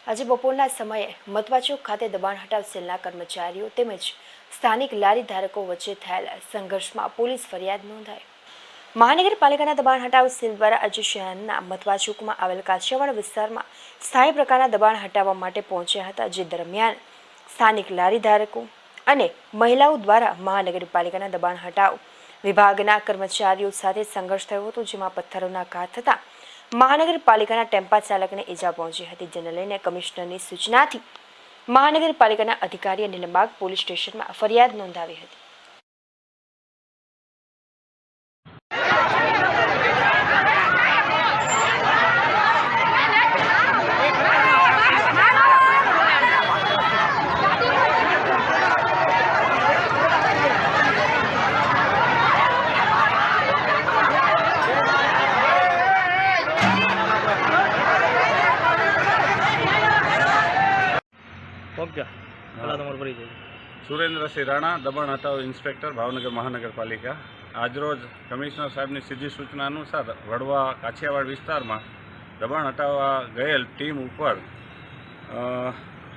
આજે બપોરના સમયે મતવા ચોક ખાતે દબાણ હટાવ સેલના કર્મચારીઓ તેમજ સ્થાનિક લારી ધારકો વચ્ચે થયેલા સંઘર્ષમાં પોલીસ ફરિયાદ નોંધાઈ। મહાનગરપાલિકાના દબાણ હટાવ સેલ દ્વારા આજે શહેરના મતવા ચોકમાં આવેલ કાછિયાવાડ વિસ્તારમાં સ્થાયી પ્રકારના દબાણ હટાવવા માટે પહોંચ્યા હતા, જે દરમિયાન સ્થાનિક લારી ધારકો અને મહિલાઓ દ્વારા મહાનગરપાલિકાના દબાણ હટાવ વિભાગના કર્મચારીઓ સાથે સંઘર્ષ થયો હતો, જેમાં પથ્થરોના ઘા થતા મહાનગરપાલિકાના ટેમ્પા ચાલકને ઈજા પહોંચી હતી, જેને લઈને કમિશનરની સૂચનાથી મહાનગરપાલિકાના અધિકારીએ નીલમબાગ પોલીસ સ્ટેશનમાં ફરિયાદ નોંધાવી હતી। સુરેન્દ્રસિંહ રાણા, દબાણ હટાવ ઇન્સ્પેક્ટર, ભાવનગર મહાનગરપાલિકા। આજરોજ કમિશનર સાહેબની સીધી સૂચના અનુસાર વડવા કાછિયાવાડ વિસ્તારમાં દબાણ હટાવવા ગયેલ ટીમ ઉપર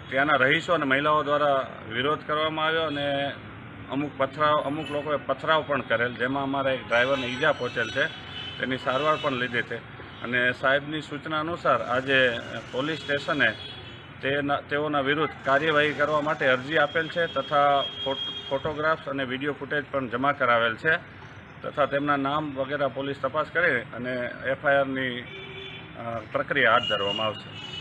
ત્યાંના રહીશો અને મહિલાઓ દ્વારા વિરોધ કરવામાં આવ્યો અને અમુક લોકોએ પથરાવ પણ કરેલ, જેમાં અમારા એક ડ્રાઈવરને ઈજા પહોંચેલ છે, તેની સારવાર પણ લીધી છે। અને સાહેબની સૂચના અનુસાર આજે પોલીસ સ્ટેશને તેઓના વિરુદ્ધ કાર્યવાહી કરવા માટે અરજી આપેલ છે તથા ફોટોગ્રાફ્સ અને વિડીયો ફૂટેજ પણ જમા કરાવેલ છે તથા તેમના નામ વગેરે પોલીસ તપાસ કરી અને એફઆઈઆરની પ્રક્રિયા હાથ ધરવામાં આવશે।